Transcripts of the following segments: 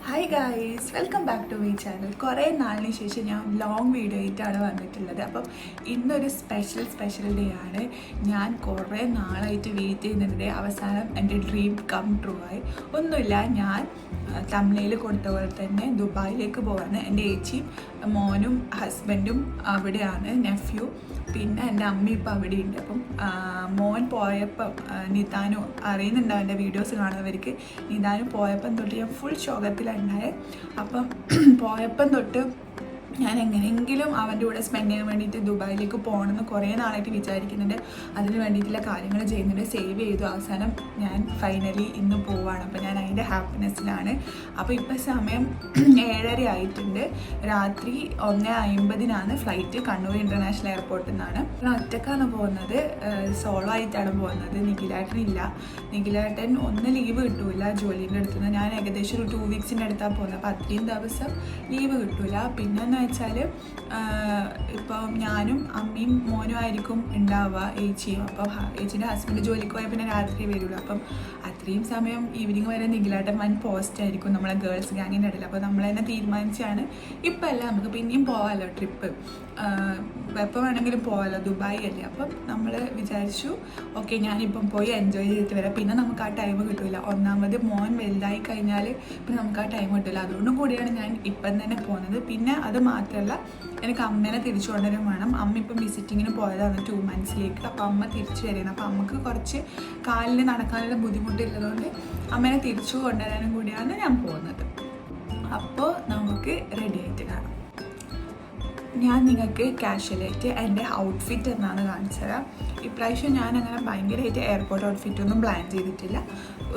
Hi guys, welcome back to my channel. കുറേ നാളിന് ശേഷം ഞാൻ ലോങ് വീഡിയോ ആയിട്ടാണ് വന്നിട്ടുള്ളത്. അപ്പം ഇന്നൊരു സ്പെഷ്യൽ ഡേ ആണ്. ഞാൻ കുറേ നാളായിട്ട് വെയിറ്റ് ചെയ്യുന്നതിൻ്റെ അവസാനം എൻ്റെ ഡ്രീം കം ട്രൂ ആയി. ഒന്നുമില്ല, ഞാൻ തമിഴിൽ കൊടുത്ത പോലെ തന്നെ ദുബായിലേക്ക് പോകാണ്. എൻ്റെ ഏച്ചിയും മോനും ഹസ്ബൻഡും അവിടെയാണ്, നെഫ്യൂ. പിന്നെ എൻ്റെ അമ്മ ഇപ്പം അവിടെയുണ്ട്. അപ്പം മോൻ പോയപ്പം നിതാനു അറിയുന്നുണ്ടാവും, എൻ്റെ വീഡിയോസ് കാണുന്നവർക്ക്. നിതാനു പോയപ്പം തൊട്ട് ഞാൻ ഫുൾ ശോകത്തിലുണ്ടായത്. അപ്പം പോയപ്പം തൊട്ട് ഞാൻ എങ്ങനെയെങ്കിലും അവൻ്റെ കൂടെ സ്പെൻഡ് ചെയ്യാൻ വേണ്ടിയിട്ട് ദുബായിലേക്ക് പോകണമെന്ന് കുറേ നാളായിട്ട് വിചാരിക്കുന്നുണ്ട്. അതിന് വേണ്ടിയിട്ടുള്ള കാര്യങ്ങൾ ചെയ്യുന്നുണ്ട്. സേവ് ചെയ്തു. അവസാനം ഞാൻ ഫൈനലി ഇന്ന് പോവാണ്. അപ്പോൾ ഞാൻ അതിൻ്റെ ഹാപ്പിനെസ്സിലാണ്. അപ്പോൾ ഇപ്പോൾ സമയം 7:30 ആയിട്ടുണ്ട്. രാത്രി 1:50 ഫ്ലൈറ്റ് കണ്ണൂർ ഇൻ്റർനാഷണൽ എയർപോർട്ടിൽ നിന്നാണ്. ഞാൻ ഒറ്റക്കാണ് പോകുന്നത്, സോളോ ആയിട്ടാണ് പോകുന്നത്. നിഖിലേട്ടനില്ല. നിഖിലേട്ടൻ ഒന്ന് ലീവ് കിട്ടൂല ജോലീൻ്റെ അടുത്ത് നിന്ന്. ഞാൻ ഏകദേശം ഒരു 2 വീക്സിൻ്റെ അടുത്താണ് പോകുന്നത്. അപ്പോൾ അത്രയും ദിവസം ലീവ് കിട്ടൂല. പിന്നെ വെച്ചാൽ ഇപ്പോൾ ഞാനും അമ്മയും മോനും ആയിരിക്കും ഉണ്ടാവുക, ഏച്ചിയും. അപ്പോൾ ഏച്ചിൻ്റെ ഹസ്ബൻഡ് ജോലിക്ക് പോയാൽ പിന്നെ രാത്രി വരുള്ളൂ. അപ്പം അത്രയും സമയം ഈവനിങ് വരെ നിഖിലേട്ടൻ വൻ പോസ്റ്റ് ആയിരിക്കും നമ്മളെ ഗേൾസ് ഗാങ്ങിൻ്റെ ഇടയിൽ. അപ്പോൾ നമ്മൾ തന്നെ തീരുമാനിച്ചാണ് ഇപ്പം അല്ല, നമുക്ക് പിന്നെയും പോകാമല്ലോ ട്രിപ്പ്, എപ്പോൾ വേണമെങ്കിലും പോകാമല്ലോ, ദുബായ് അല്ലേ. അപ്പം നമ്മൾ വിചാരിച്ചു ഓക്കെ ഞാനിപ്പം പോയി എൻജോയ് ചെയ്തിട്ട് വരാം. പിന്നെ നമുക്ക് ആ ടൈം കിട്ടില്ല. ഒന്നാമത് മോൻ വലുതായി കഴിഞ്ഞാൽ പിന്നെ നമുക്ക് ആ ടൈം കിട്ടില്ല. അതുകൊണ്ടും കൂടിയാണ് ഞാൻ ഇപ്പം തന്നെ പോകുന്നത്. പിന്നെ അത് മാത്രമല്ല, എനിക്ക് അമ്മേനെ തിരിച്ചു കൊണ്ടുവരും വേണം. അമ്മ ഇപ്പം വിസിറ്റിങ്ങിന് പോയതാണ് 2 monthsലേക്ക്. അപ്പോൾ അമ്മ തിരിച്ചു വരുന്നത്. അപ്പോൾ അമ്മക്ക് കുറച്ച് കാലിൽ നടക്കാനുള്ള ബുദ്ധിമുട്ടുള്ളതുകൊണ്ട് അമ്മേനെ തിരിച്ചു കൊണ്ടുവരാനും കൂടിയാണ് ഞാൻ പോകുന്നത്. അപ്പോൾ നമുക്ക് റെഡി ആയിട്ട് കാണാം. ഞാൻ നിങ്ങൾക്ക് കാഷ്വലായിട്ട് എൻ്റെ ഔട്ട്ഫിറ്റ് എന്നാണ് കാണിച്ചത്. ഇപ്രാവശ്യം ഞാൻ അങ്ങനെ ഭയങ്കരമായിട്ട് എയർപോർട്ട് ഔട്ട്ഫിറ്റൊന്നും പ്ലാൻ ചെയ്തിട്ടില്ല.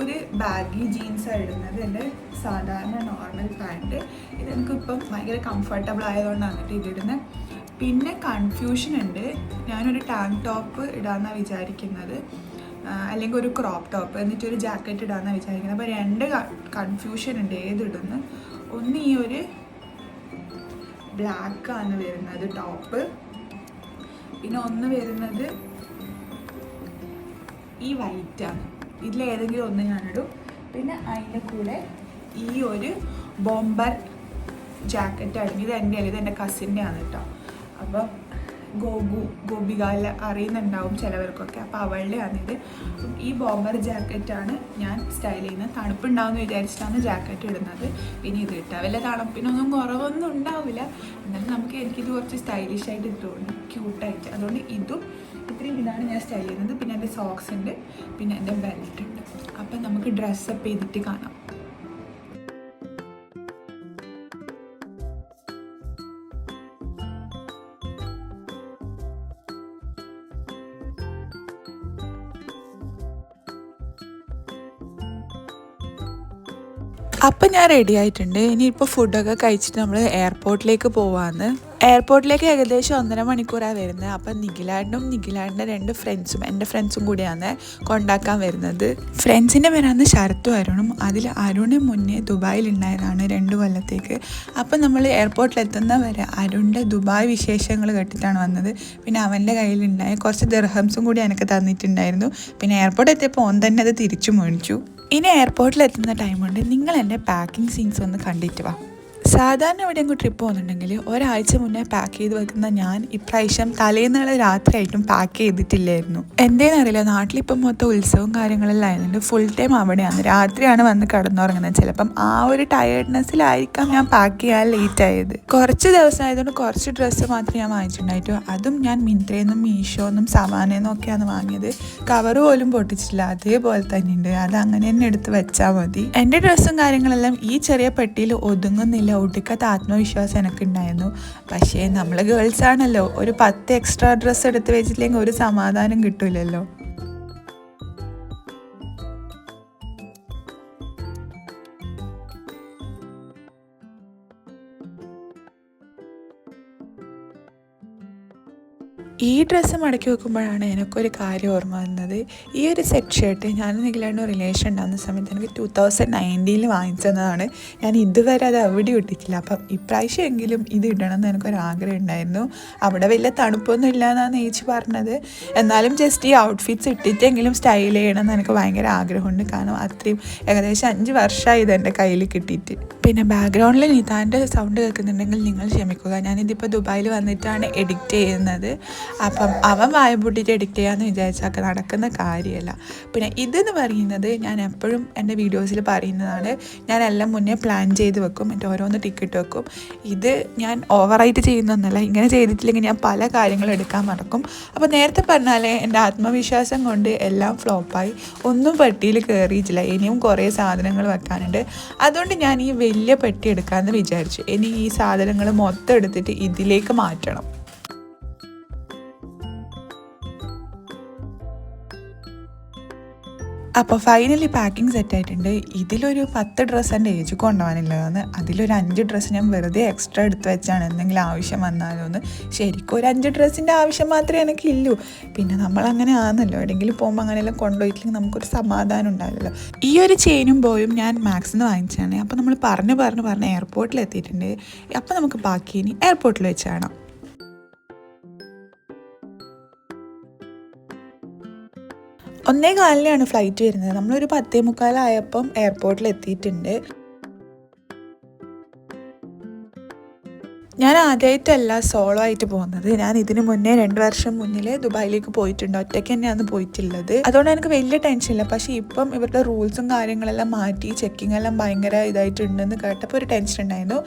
ഒരു ബാഗി ജീൻസാണ് ഇടുന്നത്, എൻ്റെ സാധാരണ നോർമൽ പാൻറ്റ്. ഇതെനിക്കിപ്പം ഭയങ്കര കംഫർട്ടബിൾ ആയതുകൊണ്ടാണ് ഇതിടുന്നത്. പിന്നെ കൺഫ്യൂഷൻ ഉണ്ട്, ഞാനൊരു ടാങ്ക് ടോപ്പ് ഇടാമെന്നാണ് വിചാരിക്കുന്നത്, അല്ലെങ്കിൽ ഒരു ക്രോപ്പ് ടോപ്പ്, എന്നിട്ടൊരു ജാക്കറ്റ് ഇടാമെന്നാണ് വിചാരിക്കുന്നത്. അപ്പോൾ 2 കൺഫ്യൂഷൻ ഉണ്ട് ഏതിടുന്നു. ഒന്ന് ഈ ഒരു ബ്ലാക്കാണ് വരുന്നത് ടോപ്പ്, പിന്നെ ഒന്ന് വരുന്നത് ഈ വൈറ്റാണ്. ഇതിലേതെങ്കിലും ഒന്ന് ഞാനിടും. പിന്നെ അതിൻ്റെ കൂടെ ഈ ഒരു ബോംബർ ജാക്കറ്റ് ആണെങ്കിൽ ഇത് എൻ്റെ അല്ല, ഇത് എൻ്റെ കസിൻ്റെ ആണ് കേട്ടോ. അപ്പം ഗോപികാല അറിയുന്നുണ്ടാവും ചിലവർക്കൊക്കെ. അപ്പോൾ അവളുടെ ആണിത്. അപ്പം ഈ ബോംബർ ജാക്കറ്റാണ് ഞാൻ സ്റ്റൈൽ ചെയ്യുന്നത്. തണുപ്പുണ്ടാവുമെന്ന് വിചാരിച്ചിട്ടാണ് ജാക്കറ്റ് ഇടുന്നത്. പിന്നെ ഇത് ഇട്ടാൽ വല്ല തണുപ്പിനൊന്നും കുറവൊന്നും ഉണ്ടാവില്ല. എന്നാലും എനിക്കിത് കുറച്ച് സ്റ്റൈലിഷായിട്ട് തോന്നി, ക്യൂട്ടായിട്ട്. അതുകൊണ്ട് ഇത്രയും ഇതാണ് ഞാൻ സ്റ്റൈൽ ചെയ്യുന്നത്. പിന്നെ എൻ്റെ സോക്സ് ഉണ്ട്, പിന്നെ എൻ്റെ ബെൽറ്റ് ഉണ്ട്. അപ്പം നമുക്ക് ഡ്രസ്സപ്പ് ചെയ്തിട്ട് കാണാം. അപ്പം ഞാൻ റെഡി ആയിട്ടുണ്ട്. ഇനിയിപ്പോൾ ഫുഡൊക്കെ കഴിച്ചിട്ട് നമ്മൾ എയർപോർട്ടിലേക്ക് പോവാമെന്ന്. എയർപോർട്ടിലേക്ക് ഏകദേശം 1.5 മണിക്കൂറാണ് വരുന്നത്. അപ്പം നിഖിലേട്ടനും നിഖിലേട്ടൻ്റെ 2 ഫ്രണ്ട്സും എൻ്റെ ഫ്രണ്ട്സും കൂടിയാണ് കൊണ്ടാക്കാൻ വരുന്നത്. ഫ്രണ്ട്സിൻ്റെ പേരാണ് ശരത്തും അരുണും. അതിൽ അരുണ് മുന്നേ ദുബായിലുണ്ടായതാണ് 2 കൊല്ലത്തേക്ക്. അപ്പം നമ്മൾ എയർപോർട്ടിലെത്തുന്ന വരെ അരുണിൻ്റെ ദുബായ് വിശേഷങ്ങൾ കേട്ടിട്ടാണ് വന്നത്. പിന്നെ അവൻ്റെ കയ്യിലുണ്ടായ കുറച്ച് ദിർഹംസും കൂടി എനിക്ക് തന്നിട്ടുണ്ടായിരുന്നു. പിന്നെ എയർപോർട്ടിൽ എത്തിയപ്പോൾ ഓൻ തന്നെ അത് തിരിച്ചു മേടിച്ചു. ഇനി എയർപോർട്ടിലെത്തുന്ന ടൈമുണ്ട്, നിങ്ങൾ എൻ്റെ പാക്കിംഗ് സീൻസ് ഒന്ന് കണ്ടിട്ട് വാ. സാധാരണ എവിടെയെങ്കിലും ട്രിപ്പ് പോകുന്നുണ്ടെങ്കിൽ ഒരാഴ്ച മുന്നേ പാക്ക് ചെയ്ത് വെക്കുന്ന ഞാൻ ഇപ്രാവശ്യം തലേന്നുള്ള രാത്രിയായിട്ടും പാക്ക് ചെയ്തിട്ടില്ലായിരുന്നു. എന്തേന്നറിയില്ല, നാട്ടിലിപ്പം മൊത്തം ഉത്സവവും കാര്യങ്ങളെല്ലാം ആയതുകൊണ്ട് ഫുൾ ടൈം അവിടെയാണ്. രാത്രിയാണ് വന്ന് കിടന്നുറങ്ങുന്നത്. ചിലപ്പം ആ ഒരു ടയേർഡ്നെസ്സിലായിരിക്കാം ഞാൻ പാക്ക് ചെയ്യാൻ ലേറ്റ് ആയത്. കുറച്ച് ദിവസം ആയതുകൊണ്ട് കുറച്ച് ഡ്രസ്സ് മാത്രമേ ഞാൻ വാങ്ങിച്ചിട്ടുണ്ടായിട്ടു. അതും ഞാൻ മിന്ത്രയിൽ മീഷോന്നും സവാനേന്നും ഒക്കെയാണ് വാങ്ങിയത്. കവറ് പോലും പൊട്ടിച്ചില്ല, അതേപോലെ തന്നെ ഉണ്ട്. അത് അങ്ങനെ തന്നെ എടുത്ത് വെച്ചാൽ മതി. എൻ്റെ ഡ്രസ്സും കാര്യങ്ങളെല്ലാം ഈ ചെറിയ പെട്ടിയിൽ ഒതുങ്ങുന്നില്ല. ഒടുക്കത്തെ ആത്മവിശ്വാസം എനിക്കുണ്ടായിരുന്നു. പക്ഷേ നമ്മൾ ഗേൾസ് ആണല്ലോ, ഒരു 10 എക്സ്ട്രാ ഡ്രസ്സ് എടുത്ത് വെച്ചില്ലെങ്കിൽ ഒരു സമാധാനം കിട്ടൂലല്ലോ. ഈ ഡ്രസ്സ് മടക്കി വെക്കുമ്പോഴാണ് എനിക്കൊരു കാര്യം ഓർമ്മ വന്നത്. ഈ ഒരു സെറ്റ് ഷർട്ട് ഞാൻ നിഖിലേട്ടനും റിലേഷൻ ഉണ്ടാകുന്ന സമയത്ത് എനിക്ക് 2019 വാങ്ങിച്ചതാണ്. ഞാൻ ഇതുവരെ അത് എവിടെ ഇട്ടിട്ടില്ല. അപ്പം ഇപ്രാവശ്യം എങ്കിലും ഇത് ഇടണമെന്ന് എനിക്കൊരാഗ്രഹം ഉണ്ടായിരുന്നു. അവിടെ വലിയ തണുപ്പൊന്നും ഇല്ല എന്നാണ് ചേച്ചി പറഞ്ഞത്. എന്നാലും ജസ്റ്റ് ഈ ഔട്ട്ഫിറ്റ്സ് ഇട്ടിട്ടെങ്കിലും സ്റ്റൈൽ ചെയ്യണമെന്ന് എനിക്ക് ഭയങ്കര ആഗ്രഹമുണ്ട്. കാരണം അത്രയും ഏകദേശം 5 വർഷമായി ഇതെൻ്റെ കയ്യിൽ കിട്ടിയിട്ട്. പിന്നെ ബാക്ക്ഗ്രൗണ്ടിൽ നിതാൻ്റെ സൗണ്ട് കേൾക്കുന്നുണ്ടെങ്കിൽ നിങ്ങൾ ക്ഷമിക്കുക. ഞാനിതിപ്പോൾ ദുബായിൽ വന്നിട്ടാണ് എഡിറ്റ് ചെയ്യുന്നത്. അപ്പം അവൻ വായ പൂട്ടിയിട്ട് എഡിറ്റ് ചെയ്യാമെന്ന് വിചാരിച്ചാൽ നടക്കുന്ന കാര്യമല്ല. പിന്നെ ഇതെന്ന് പറയുന്നത് ഞാൻ എപ്പോഴും എൻ്റെ വീഡിയോസിൽ പറയുന്നതാണ്. ഞാനെല്ലാം മുന്നേ പ്ലാൻ ചെയ്ത് വെക്കും, എന്നിട്ട് ഓരോന്ന് ടിക്കറ്റ് വെക്കും. ഇത് ഞാൻ ഓവറായിട്ട് ചെയ്യുന്നൊന്നുമല്ല. ഇങ്ങനെ ചെയ്തിട്ടില്ലെങ്കിൽ ഞാൻ പല കാര്യങ്ങളും എടുക്കാൻ മറക്കും. അപ്പോൾ നേരത്തെ പറഞ്ഞാൽ എൻ്റെ ആത്മവിശ്വാസം കൊണ്ട് എല്ലാം ഫ്ലോപ്പായി, ഒന്നും പെട്ടിയിൽ കയറിയിട്ടില്ല. ഇനിയും കുറേ സാധനങ്ങൾ വെക്കാനുണ്ട്. അതുകൊണ്ട് ഞാൻ ഈ വലിയ പെട്ടി എടുക്കാമെന്ന് വിചാരിച്ചു. ഇനി ഈ സാധനങ്ങൾ മൊത്തം എടുത്തിട്ട് ഇതിലേക്ക് മാറ്റണം. അപ്പോൾ ഫൈനലി പാക്കിംഗ് സെറ്റായിട്ടുണ്ട്. ഇതിലൊരു 10 ഡ്രസ്സ് എൻ്റെ ഏജ് കൊണ്ടുപോകാനുള്ളതാണ്. അതിലൊരു 5 ഡ്രസ്സ് ഞാൻ വെറുതെ എക്സ്ട്രാ എടുത്ത് വെച്ചാണ് എന്തെങ്കിലും ആവശ്യം വന്നാലോ എന്ന്. ശരിക്കും ഒരു 5 ഡ്രസ്സിൻ്റെ ആവശ്യം മാത്രമേ എനിക്കില്ലൂ. പിന്നെ നമ്മളങ്ങനെ ആണല്ലോ, എവിടെയെങ്കിലും പോകുമ്പോൾ അങ്ങനെയെല്ലാം കൊണ്ടുപോയിട്ടില്ലെങ്കിൽ നമുക്കൊരു സമാധാനം ഉണ്ടാവില്ലല്ലോ. ഈ ഒരു ചെയിനും ബോയും ഞാൻ മാക്സിൽ നിന്ന് വാങ്ങിച്ചാണ്. അപ്പോൾ നമ്മൾ പറഞ്ഞ് എയർപോർട്ടിൽ എത്തിയിട്ടുണ്ട്. അപ്പോൾ നമുക്ക് ബാക്കി ഇനി എയർപോർട്ടിൽ വെച്ച് കാണാം. 1:15 ഫ്ലൈറ്റ് വരുന്നത്. നമ്മളൊരു 10:45 എയർപോർട്ടിൽ എത്തിയിട്ടുണ്ട്. ഞാൻ ആദ്യമായിട്ടല്ല സോളോ ആയിട്ട് പോകുന്നത്. ഞാൻ ഇതിന് മുന്നേ 2 വർഷം മുന്നിൽ ദുബായിലേക്ക് പോയിട്ടുണ്ട്. ഒറ്റയ്ക്ക് തന്നെയാണ് പോയിട്ടുള്ളത്. അതുകൊണ്ട് എനിക്ക് വലിയ ടെൻഷനില്ല. പക്ഷേ ഇപ്പം ഇവരുടെ റൂൾസും കാര്യങ്ങളെല്ലാം മാറ്റി ചെക്കിംഗ് എല്ലാം ഭയങ്കര ഇതായിട്ടുണ്ടെന്ന് കേട്ടപ്പോൾ ഒരു ടെൻഷൻ ഉണ്ടായിരുന്നു.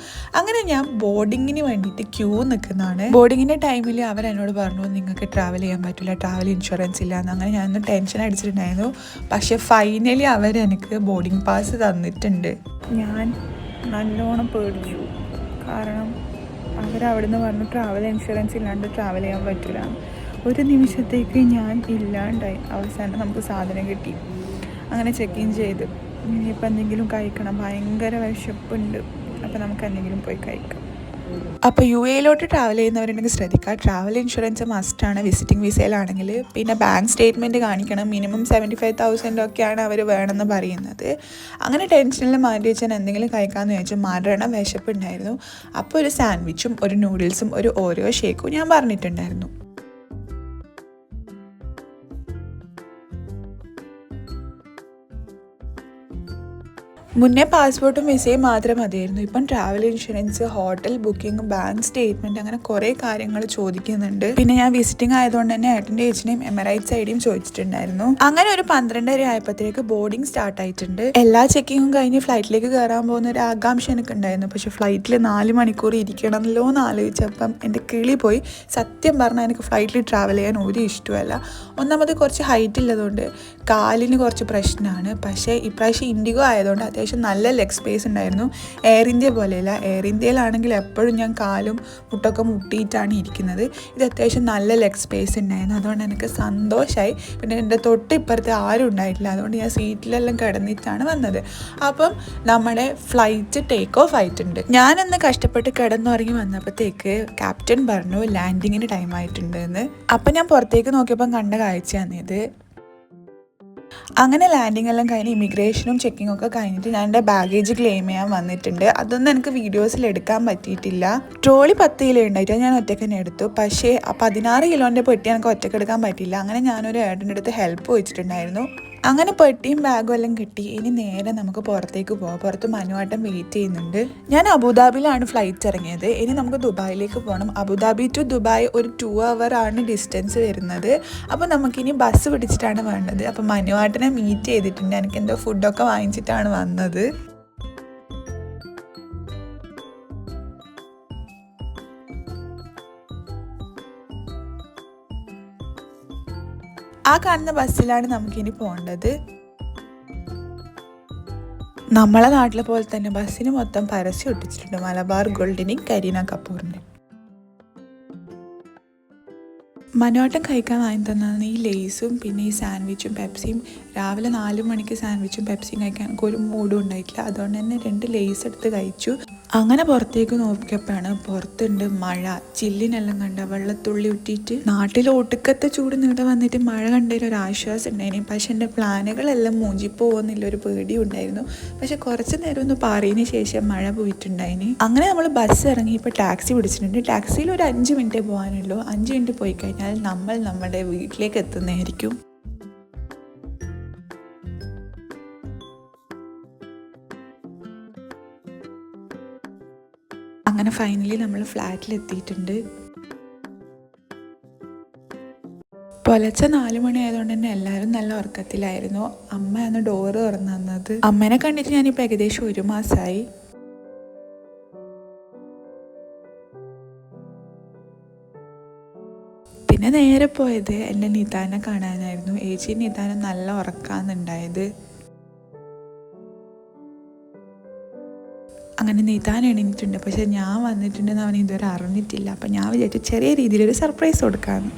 അങ്ങനെ ഞാൻ ബോർഡിങ്ങിന് വേണ്ടിയിട്ട് ക്യൂ നിൽക്കുന്നതാണ്. ബോർഡിങ്ങിൻ്റെ ടൈമിൽ അവരെന്നോട് പറഞ്ഞു നിങ്ങൾക്ക് ട്രാവൽ ചെയ്യാൻ പറ്റില്ല, ട്രാവൽ ഇൻഷുറൻസ് ഇല്ല എന്ന്. അങ്ങനെ ഞാനൊന്ന് ടെൻഷൻ അടിച്ചിട്ടുണ്ടായിരുന്നു. പക്ഷേ ഫൈനലി അവരെനിക്ക് ബോർഡിംഗ് പാസ് തന്നിട്ടുണ്ട്. ഞാൻ നല്ലോണം പേടിച്ചു. കാരണം അവരവിടുന്ന് പറഞ്ഞു ട്രാവൽ ഇൻഷുറൻസ് ഇല്ലാണ്ട് ട്രാവൽ ചെയ്യാൻ പറ്റില്ല. ഒരു നിമിഷത്തേക്ക് ഞാൻ ഇല്ലാണ്ടായി. അവസാനം നമുക്ക് സാധനം കിട്ടി. അങ്ങനെ ചെക്ക് ഇൻ ചെയ്ത് ഇനിയിപ്പോൾ എന്തെങ്കിലും കഴിക്കണം, ഭയങ്കര വിശപ്പുണ്ട്. അപ്പോൾ നമുക്ക് എന്തെങ്കിലും പോയി കഴിക്കാം. അപ്പോൾ UAE ട്രാവൽ ചെയ്യുന്നവരുണ്ടെങ്കിൽ ശ്രദ്ധിക്കുക, ട്രാവൽ ഇൻഷുറൻസ് മസ്റ്റാണ് വിസിറ്റിംഗ് വിസയിലാണെങ്കിൽ. പിന്നെ ബാങ്ക് സ്റ്റേറ്റ്മെൻറ്റ് കാണിക്കണം. മിനിമം 75,000 ഒക്കെയാണ് അവർ വേണമെന്ന് പറയുന്നത്. അങ്ങനെ ടെൻഷനിൽ മാറ്റി വെച്ചാൽ എന്തെങ്കിലും കഴിക്കാമെന്ന് ചോദിച്ചാൽ മരണം വിശപ്പുണ്ടായിരുന്നു. അപ്പോൾ ഒരു സാൻഡ്വിച്ചും ഒരു നൂഡിൽസും ഒരു ഓരോ ഷേക്കും ഞാൻ പറഞ്ഞിട്ടുണ്ടായിരുന്നു. മുന്നേ പാസ്പോർട്ടും വിസയും മാത്രം മതിയായിരുന്നു. ഇപ്പം travel insurance, hotel booking, bank statement, അങ്ങനെ കുറേ കാര്യങ്ങൾ ചോദിക്കുന്നുണ്ട്. പിന്നെ ഞാൻ വിസിറ്റിംഗ് ആയതുകൊണ്ട് തന്നെ ഏട്ടൻ്റെ ഏജിനെയും എമിറേറ്റ്സ് ഐഡിയും ചോദിച്ചിട്ടുണ്ടായിരുന്നു. അങ്ങനെ ഒരു 12:30 ആയപ്പോഴത്തേക്ക് ബോർഡിംഗ് സ്റ്റാർട്ട് ആയിട്ടുണ്ട്. എല്ലാ ചെക്കിങ്ങും കഴിഞ്ഞ് ഫ്ലൈറ്റിലേക്ക് കയറാൻ പോകുന്ന ഒരു ആകാംക്ഷ എനിക്ക് ഉണ്ടായിരുന്നു. പക്ഷേ ഫ്ലൈറ്റിൽ 4 മണിക്കൂർ ഇരിക്കണമല്ലോ എന്ന് ആലോചിച്ചപ്പം എൻ്റെ കിളി പോയി. സത്യം പറഞ്ഞാൽ എനിക്ക് ഫ്ലൈറ്റിൽ ട്രാവൽ ചെയ്യാൻ ഒരു ഇഷ്ടമല്ല. ഒന്നാമത് കുറച്ച് ഹൈറ്റ് ഉള്ളതുകൊണ്ട് കാലിന് കുറച്ച് പ്രശ്നമാണ്. പക്ഷേ ഇപ്രാവശ്യം ഇൻഡിഗോ ആയതുകൊണ്ട് അത്യാവശ്യം നല്ല ലെഗ് സ്പേസ് ഉണ്ടായിരുന്നു. എയർ ഇന്ത്യ പോലെയല്ല. എയർ ഇന്ത്യയിലാണെങ്കിൽ എപ്പോഴും ഞാൻ കാലും മുട്ടൊക്കെ മുട്ടിയിട്ടാണ് ഇരിക്കുന്നത്. ഇത് അത്യാവശ്യം നല്ല ലെഗ് സ്പേസ് ഉണ്ടായിരുന്നു. അതുകൊണ്ട് എനിക്ക് സന്തോഷമായി. പിന്നെ എൻ്റെ തൊട്ട് ഇപ്പുറത്ത് ആരും ഉണ്ടായിട്ടില്ല. അതുകൊണ്ട് ഞാൻ സീറ്റിലെല്ലാം കിടന്നിട്ടാണ് വന്നത്. അപ്പം നമ്മുടെ ഫ്ലൈറ്റ് ടേക്ക് ഓഫ് ആയിട്ടുണ്ട്. ഞാനന്ന് കഷ്ടപ്പെട്ട് കിടന്നുറങ്ങി വന്നപ്പോഴത്തേക്ക് ക്യാപ്റ്റൻ പറഞ്ഞു ലാൻഡിങ്ങിന് ടൈം ആയിട്ടുണ്ട് എന്ന്. അപ്പം ഞാൻ പുറത്തേക്ക് നോക്കിയപ്പം കണ്ട കാഴ്ചയാണിത്. അങ്ങനെ ലാൻഡിങ് എല്ലാം കഴിഞ്ഞ് ഇമിഗ്രേഷനും ചെക്കിങ്ങും ഒക്കെ കഴിഞ്ഞിട്ട് ഞാൻ എൻ്റെ ബാഗേജ് ക്ലെയിം ചെയ്യാൻ വന്നിട്ടുണ്ട്. അതൊന്നും എനിക്ക് വീഡിയോസിൽ എടുക്കാൻ പറ്റിയിട്ടില്ല. ട്രോളി 10 കിലോ ഉണ്ടായിട്ട് ഞാൻ ഒറ്റയ്ക്ക് തന്നെ എടുത്തു. പക്ഷേ 16 കിലോൻ്റെ പെട്ടി എനിക്ക് ഒറ്റയ്ക്ക് എടുക്കാൻ പറ്റില്ല. അങ്ങനെ ഞാനൊരു ഏട്ടൻ്റെ അടുത്ത് ഹെൽപ്പ് ചോദിച്ചിട്ടുണ്ടായിരുന്നു. അങ്ങനെ പെട്ടിയും ബാഗും എല്ലാം കിട്ടി. ഇനി നേരെ നമുക്ക് പുറത്തേക്ക് പോകാം. പുറത്ത് മനുവാട്ടം വെയിറ്റ് ചെയ്യുന്നുണ്ട്. ഞാൻ അബുദാബിയിലാണ് ഫ്ലൈറ്റ് ഇറങ്ങിയത്. ഇനി നമുക്ക് ദുബായിലേക്ക് പോകണം. അബുദാബി ടു ദുബായ് ഒരു 2 hour ആണ് ഡിസ്റ്റൻസ് വരുന്നത്. അപ്പോൾ നമുക്കിനി ബസ് പിടിച്ചിട്ടാണ് വേണ്ടത്. അപ്പോൾ മനുവാട്ടനെ മീറ്റ് ചെയ്തിട്ടുണ്ട്. എനിക്ക് എന്തോ ഫുഡൊക്കെ വാങ്ങിച്ചിട്ടാണ് വന്നത്. ആ കാണുന്ന ബസ്സിലാണ് നമുക്കിനി പോകേണ്ടത്. നമ്മളെ നാട്ടിലെ പോലെ തന്നെ ബസ്സിന് മൊത്തം പരസ്യം ഒട്ടിച്ചിട്ടുണ്ട്. മലബാർ ഗോൾഡിനെയും കരീന കപൂറിൻ്റെ. മനോട്ടം കഴിക്കാൻ വാങ്ങി തന്നതാണ് ഈ ലേസും പിന്നെ ഈ സാൻഡ്വിച്ചും പെപ്സിയും. രാവിലെ 4 മണിക്ക് സാൻഡ്വിച്ചും പെപ്സിയും കഴിക്കാൻ എനിക്ക് ഒരു മൂഡും ഉണ്ടായിട്ടില്ല. അതുകൊണ്ട് തന്നെ 2 ലേസ് എടുത്ത് കഴിച്ചു. അങ്ങനെ പുറത്തേക്ക് നോക്കിയപ്പോഴാണ് പുറത്തുണ്ട് മഴ. ചില്ലിനെല്ലാം കണ്ട വെള്ളത്തുള്ളി ഇട്ടിട്ട്. നാട്ടിൽ ഒടുക്കത്തെ ചൂട് നീടെ വന്നിട്ട് മഴ കണ്ടതിൽ ഒരു ആശ്വാസം ഉണ്ടായിരുന്നു. പക്ഷെ എൻ്റെ പ്ലാനുകളെല്ലാം മൂഞ്ചിപ്പോകുന്നില്ല, ഒരു പേടിയും ഉണ്ടായിരുന്നു. പക്ഷെ കുറച്ച് നേരം ഒന്ന് പാറിയതിന് ശേഷം മഴ പോയിട്ടുണ്ടായിന്. അങ്ങനെ നമ്മൾ ബസ് ഇറങ്ങി ഇപ്പോൾ ടാക്സി പിടിച്ചിട്ടുണ്ട്. ടാക്സിയിൽ ഒരു 5 മിനിറ്റേ പോകാനുള്ളൂ. 5 മിനിറ്റ് പോയി കഴിഞ്ഞാൽ നമ്മൾ നമ്മുടെ വീട്ടിലേക്ക് എത്തുന്നതായിരിക്കും. അങ്ങനെ ഫൈനലി നമ്മൾ ഫ്ലാറ്റിലെത്തിയിട്ടുണ്ട്. പുലർച്ചെ 4 മണി ആയതുകൊണ്ട് തന്നെ എല്ലാവരും നല്ല ഉറക്കത്തിലായിരുന്നു. അമ്മയാണ് ഡോറ് തുറന്നു തന്നത്. അമ്മേനെ കണ്ടിട്ട് ഞാനിപ്പോൾ ഏകദേശം 1 മാസമായി. പിന്നെ നേരെ പോയത് എൻ്റെ നിതാനെ കാണാനായിരുന്നു. ഏച്ചി നിതാനും നല്ല ഉറക്കാന്നുണ്ടായത്. അങ്ങനെ നിതാൻ എണീറ്റിട്ടുണ്ട്. പക്ഷെ ഞാൻ വന്നിട്ടുണ്ടെന്ന് അവൻ ഇതുവരെ അറിഞ്ഞിട്ടില്ല. അപ്പം ഞാൻ വിചാരിച്ചു ചെറിയ രീതിയിലൊരു സർപ്രൈസ് കൊടുക്കാമെന്ന്.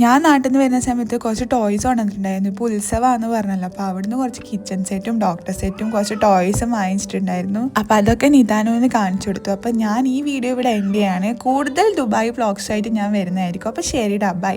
ഞാൻ നാട്ടിൽ നിന്ന് വരുന്ന സമയത്ത് കുറച്ച് ടോയ്സ് കൊണ്ടുവന്നിട്ടുണ്ടായിരുന്നു. ഇപ്പോൾ ഉത്സവമാണെന്ന് പറഞ്ഞല്ലോ. അപ്പോൾ അവിടുന്ന് കുറച്ച് കിച്ചൺ സെറ്റും ഡോക്ടർ സെറ്റും കുറച്ച് ടോയ്സും വാങ്ങിച്ചിട്ടുണ്ടായിരുന്നു. അപ്പോൾ അതൊക്കെ നിതാനുവിന് കാണിച്ചു കൊടുത്തു. അപ്പോൾ ഞാൻ ഈ വീഡിയോ ഇവിടെ എൻഡ് ചെയ്യാണ്. കൂടുതൽ ദുബായ് വ്ളോഗ്സ് ആയിട്ട് ഞാൻ വരുന്നതായിരിക്കും. അപ്പോൾ ശരിടാ, ബൈ.